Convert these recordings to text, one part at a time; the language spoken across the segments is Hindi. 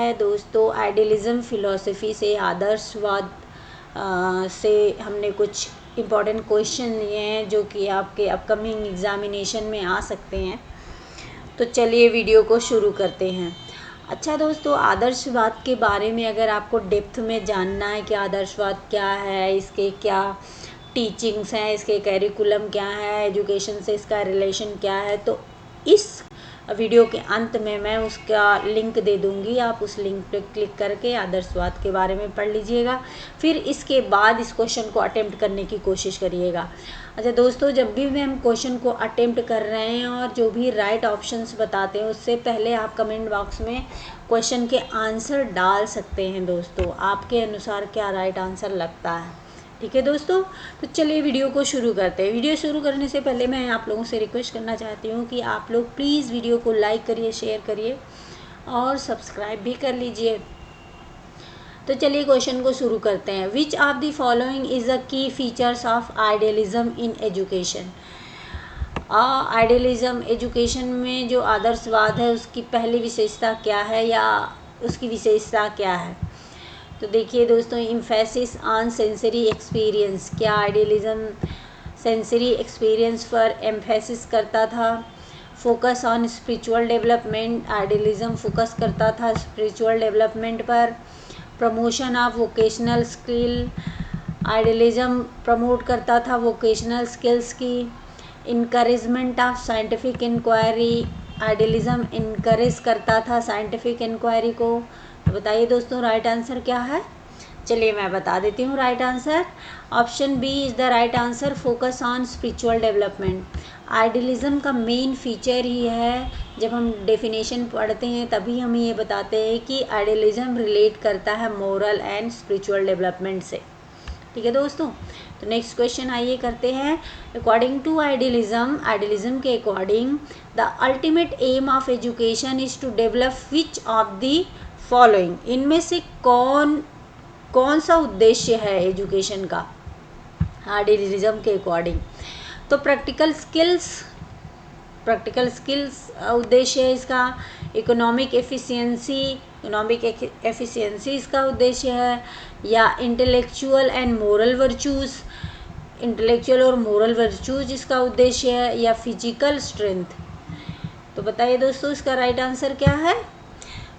है दोस्तों आइडियलिज्म फिलॉसफी से, आदर्शवाद से हमने कुछ इम्पॉर्टेंट क्वेश्चन लिए हैं जो कि आपके अपकमिंग एग्जामिनेशन में आ सकते हैं। तो चलिए वीडियो को शुरू करते हैं। अच्छा दोस्तों, आदर्शवाद के बारे में अगर आपको डेप्थ में जानना है कि आदर्शवाद क्या है, इसके क्या टीचिंग्स हैं, इसके कैरिकुलम क्या है, एजुकेशन से इसका रिलेशन क्या है, तो इस वीडियो के अंत में मैं उसका लिंक दे दूंगी। आप उस लिंक पे क्लिक करके आदर्शवाद के बारे में पढ़ लीजिएगा, फिर इसके बाद इस क्वेश्चन को अटेम्प्ट करने की कोशिश करिएगा। अच्छा दोस्तों, जब भी हम क्वेश्चन को अटेम्प्ट कर रहे हैं और जो भी राइट ऑप्शंस बताते हैं, उससे पहले आप कमेंट बॉक्स में क्वेश्चन के आंसर डाल सकते हैं। दोस्तों आपके अनुसार क्या राइट आंसर लगता है, ठीक है दोस्तों। तो चलिए वीडियो को शुरू करते हैं। वीडियो शुरू करने से पहले मैं आप लोगों से रिक्वेस्ट करना चाहती हूँ कि आप लोग प्लीज़ वीडियो को लाइक करिए, शेयर करिए और सब्सक्राइब भी कर लीजिए। तो चलिए क्वेश्चन को शुरू करते हैं। Which of the following is the key features of idealism in education. Idealism education में जो आदर्शवाद है उसकी पहली विशेषता क्या है या उसकी विशेषता क्या है। तो देखिए दोस्तों, इम्फेसिस ऑन सेंसरी एक्सपीरियंस। क्या आइडियलिज्म सेंसरी एक्सपीरियंस पर एम्फेसिस करता था। Focus on spiritual development. Idealism focus करता था स्पिरिचुअल डेवलपमेंट पर। Promotion of vocational skill. Idealism promote करता था वोकेशनल स्किल्स की। Encouragement of scientific inquiry. Idealism encourage करता था साइंटिफिक इंक्वायरी को। तो बताइए दोस्तों राइट आंसर क्या है। चलिए मैं बता देती हूँ right answer. Option B is the right answer, focus on spiritual development. Idealism का मेन फीचर ही है, जब हम डेफिनेशन पढ़ते हैं तभी हम ये बताते हैं कि आइडियलिज्म रिलेट करता है मोरल एंड स्पिरिचुअल डेवलपमेंट से, ठीक है दोस्तों। तो नेक्स्ट क्वेश्चन आइए करते हैं। अकॉर्डिंग टू आइडियलिज्म, आइडियलिज्म के according the ultimate aim of education is to develop which of the following. इनमें से कौन सा उद्देश्य है एजुकेशन का आइडियलिज्म के अकॉर्डिंग। तो प्रैक्टिकल स्किल्स उद्देश्य है इसका। इकोनॉमिक एफिशिएंसी इसका उद्देश्य है, या intellectual and moral virtues, intellectual और मोरल वर्चूज़ इसका उद्देश्य है, या फिजिकल स्ट्रेंथ। तो बताइए दोस्तों इसका राइट आंसर क्या है।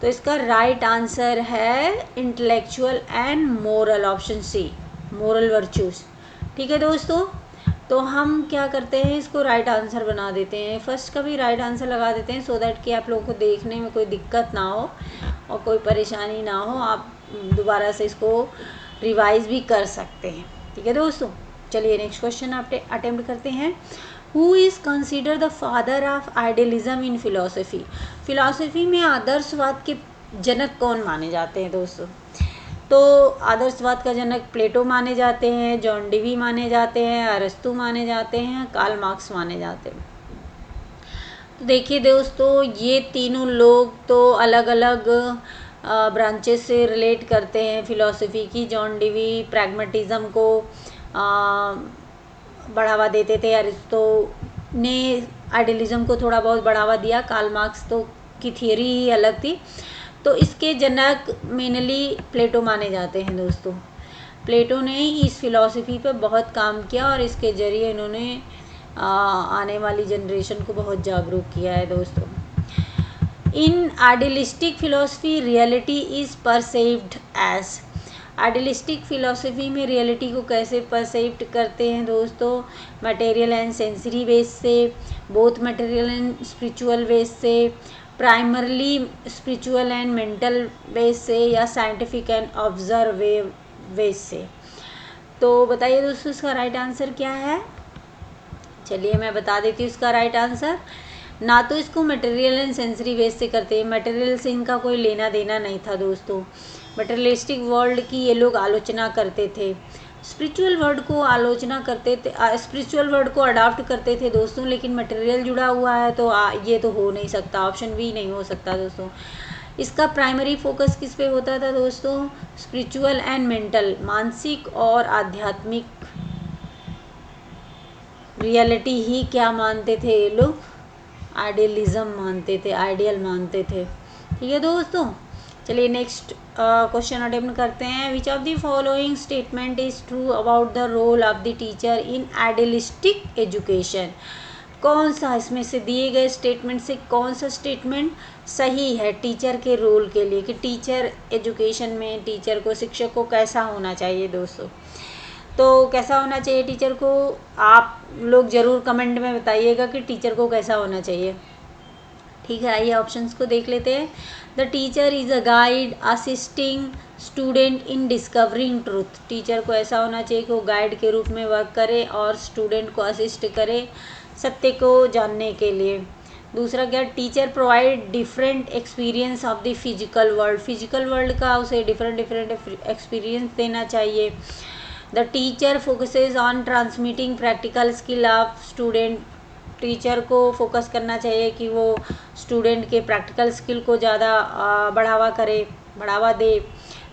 तो इसका राइट आंसर है intellectual and moral, option C, moral virtues, ठीक है दोस्तों। तो हम क्या करते हैं, इसको राइट आंसर बना देते हैं, फर्स्ट का भी राइट आंसर लगा देते हैं, सो दैट कि आप लोगों को देखने में कोई दिक्कत ना हो और कोई परेशानी ना हो, आप दोबारा से इसको रिवाइज भी कर सकते हैं, ठीक है दोस्तों। चलिए नेक्स्ट क्वेश्चन आप अटेम्प्ट करते हैं। Who is consider the father of idealism in philosophy. Philosophy में आदर्शवाद के जनक कौन माने जाते हैं दोस्तों। तो आदर्शवाद का जनक प्लेटो माने जाते हैं, जॉन डेवी माने जाते हैं, अरस्तु माने जाते हैं, कार्ल मार्क्स माने जाते हैं। तो देखिए दोस्तों, ये तीनों लोग तो अलग अलग ब्रांचेस से रिलेट करते हैं फिलॉसफी की। जॉन डेवी प्रैग्मेटिज्म को बढ़ावा देते थे, अरिस्टो ने आइडियलिज्म को थोड़ा बहुत बढ़ावा दिया, कार्ल मार्क्स तो की थियरी ही अलग थी। तो इसके जनक मेनली प्लेटो माने जाते हैं दोस्तों। प्लेटो ने इस फिलॉसफी पर बहुत काम किया और इसके ज़रिए इन्होंने आने वाली जनरेशन को बहुत जागरूक किया है दोस्तों। In idealistic philosophy reality is perceived as. Idealistic philosophy में रियलिटी को कैसे परसेप्ट करते हैं दोस्तों, मटेरियल एंड सेंसरी बेस से, both material and spiritual base से, primarily spiritual and mental base से, या साइंटिफिक एंड ऑब्जर्वेव बेस से। तो बताइए दोस्तों इसका राइट आंसर क्या है। चलिए मैं बता देती हूँ इसका राइट आंसर। ना तो इसको मटेरियल एंड सेंसरी बेस से करते हैं, मटेरियल से इनका कोई लेना देना नहीं था दोस्तों। मटेरियलिस्टिक वर्ल्ड की ये लोग आलोचना करते थे, स्पिरिचुअल वर्ड को आलोचना करते थे, स्पिरिचुअल वर्ड को अडॉप्ट करते थे दोस्तों। लेकिन मटेरियल जुड़ा हुआ है तो ये तो हो नहीं सकता, ऑप्शन बी नहीं हो सकता दोस्तों। इसका प्राइमरी फोकस किस पे होता था दोस्तों, स्पिरिचुअल एंड मेंटल, मानसिक और आध्यात्मिक रियलिटी ही क्या मानते थे ये लोग, आइडियलिज्म मानते थे, आइडियल मानते थे, ठीक है दोस्तों। चलिए नेक्स्ट क्वेश्चन अटेम्प्ट करते हैं। Which of the following statement is true about the role of the teacher in idealistic education. कौन सा इसमें से दिए गए स्टेटमेंट से कौन सा स्टेटमेंट सही है टीचर के रोल के लिए, कि टीचर एजुकेशन में टीचर को, शिक्षक को कैसा होना चाहिए दोस्तों। तो कैसा होना चाहिए टीचर को, आप लोग ज़रूर कमेंट में बताइएगा कि टीचर को कैसा होना चाहिए। ठीक है, आइए ऑप्शंस को देख लेते हैं। The teacher is a guide assisting student in discovering truth. Teacher को ऐसा होना चाहिए कि वो गाइड के रूप में वर्क करे और स्टूडेंट को असिस्ट करे सत्य को जानने के लिए। दूसरा क्या, teacher provide different experience of the physical world. Physical world का उसे डिफरेंट एक्सपीरियंस देना चाहिए। The teacher focuses on transmitting practical skill of student. Teacher को फोकस करना चाहिए कि वो स्टूडेंट के प्रैक्टिकल स्किल को ज़्यादा बढ़ावा दे।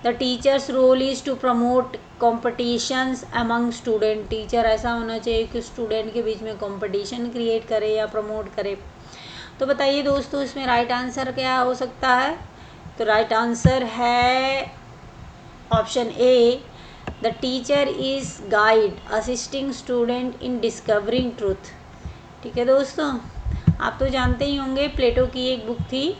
The teacher's role is to promote competitions among student. Teacher ऐसा होना चाहिए कि स्टूडेंट के बीच में कंपटीशन क्रिएट करे या प्रमोट करे। तो बताइए दोस्तों इसमें राइट आंसर क्या हो सकता है। तो राइट आंसर है option A, the teacher is guide assisting student in discovering truth. ठीक है दोस्तों, आप तो जानते ही होंगे प्लेटो की एक बुक थी,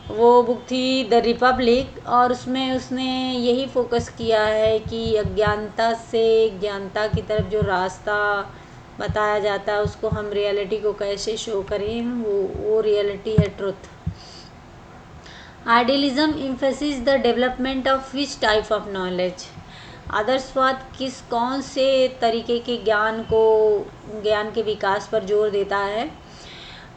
वो बुक थी द रिपब्लिक, और उसमें उसने यही फोकस किया है कि अज्ञानता से ज्ञानता की तरफ जो रास्ता बताया जाता है उसको हम रियलिटी को कैसे शो करें, वो रियलिटी है truth. Idealism emphasis the development of which type of knowledge. आदर्शवाद कौन से तरीके के ज्ञान के विकास पर जोर देता है।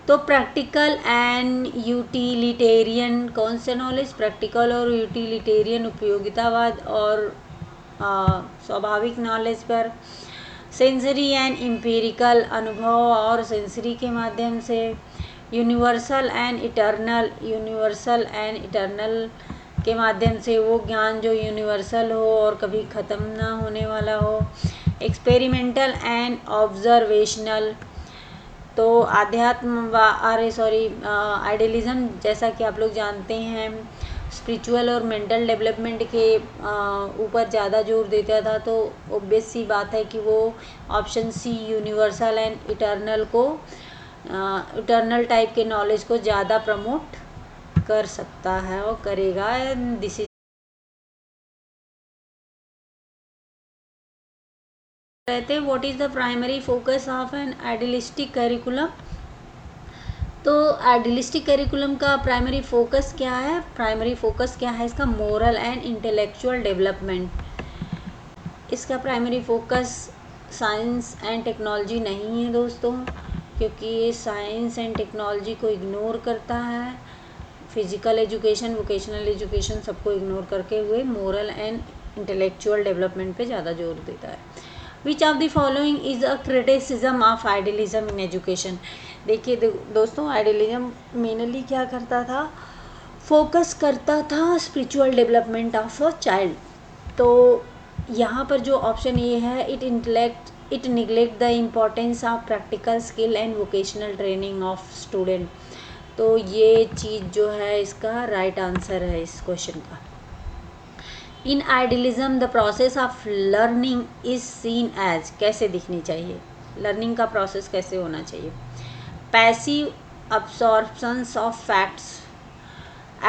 तो प्रैक्टिकल एंड यूटिलिटेरियन, कौन से नॉलेज, प्रैक्टिकल और यूटिलिटेरियन उपयोगितावाद और स्वाभाविक नॉलेज पर। सेंसरी एंड एम्पिरिकल, अनुभव और सेंसरी के माध्यम से। यूनिवर्सल एंड इटर्नल के माध्यम से, वो ज्ञान जो यूनिवर्सल हो और कभी ख़त्म ना होने वाला हो। Experimental and observational. तो आइडियलिज़म जैसा कि आप लोग जानते हैं स्पिरिचुअल और मेंटल डेवलपमेंट के ऊपर ज़्यादा जोर देता था, तो ऑब्वियस सी बात है कि वो option C universal and eternal type के नॉलेज को ज़्यादा प्रमोट कर सकता है और करेगा। दिस इज रहते what is the primary focus of N idealistic curriculum. तो आइडियलिस्टिक करिकुलम का प्राइमरी फोकस क्या है, इसका मोरल एंड इंटेलेक्चुअल डेवलपमेंट। इसका primary focus science and technology नहीं है दोस्तों, क्योंकि ये साइंस एंड टेक्नोलॉजी को इग्नोर करता है। फिजिकल एजुकेशन, वोकेशनल एजुकेशन सबको इग्नोर करके हुए मोरल एंड इंटेलेक्चुअल डेवलपमेंट पे ज़्यादा जोर देता है। Which of the following is a criticism of idealism in education. देखिए दोस्तों, आइडियलिज्म मेनली क्या करता था, फोकस करता था spiritual development of a child. तो यहाँ पर जो ऑप्शन ये है, it neglect the importance of practical skill and vocational training of student. तो ये चीज़ जो है इसका राइट आंसर है इस क्वेश्चन का। In idealism the process of learning is seen as, कैसे दिखनी चाहिए, लर्निंग का प्रोसेस कैसे होना चाहिए। Passive absorptions of facts,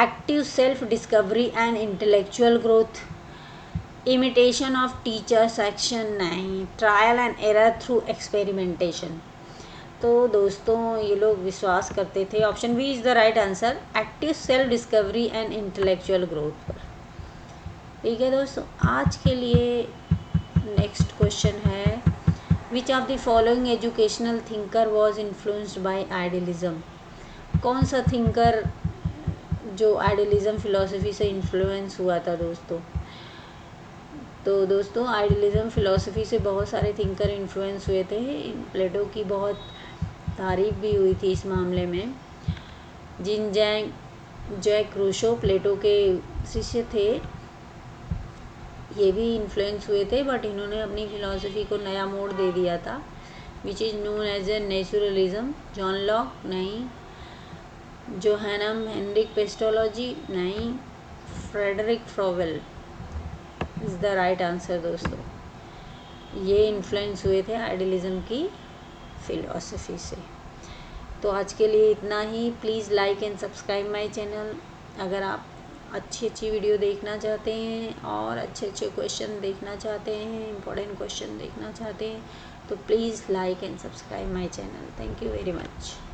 active self discovery and intellectual growth, imitation of teachers action नहीं, trial and error through experimentation. तो दोस्तों ये लोग विश्वास करते थे option B is the right answer, active self discovery and intellectual growth पर। ठीक है दोस्तों, आज के लिए नेक्स्ट क्वेश्चन है, which of the following educational thinker was influenced by idealism. कौन सा थिंकर जो आइडियलिज्म फिलॉसफी से इन्फ्लुएंस हुआ था दोस्तों। तो दोस्तों आइडियलिज्म फिलॉसफी से बहुत सारे थिंकर इन्फ्लुएंस हुए थे। प्लेटो की बहुत तारीफ भी हुई थी इस मामले में। जैक रूसो प्लेटो के शिष्य थे, ये भी इन्फ्लुएंस हुए थे, बट इन्होंने अपनी फिलॉसफी को नया मोड़ दे दिया था, which is known as a naturalism. John Locke नहीं, जोहैनम हेनरिक पेस्टोलॉजी नहीं, Frederick फ्रोवेल is the right answer दोस्तों। ये इन्फ्लुएंस हुए थे आइडियलिज्म की फिलॉसफी से। तो आज के लिए इतना ही। Please like and subscribe my channel. अगर आप अच्छी अच्छी वीडियो देखना चाहते हैं और अच्छे अच्छे क्वेश्चन देखना चाहते हैं, इम्पोर्टेंट क्वेश्चन देखना चाहते हैं, तो please like and subscribe my channel. Thank you very much.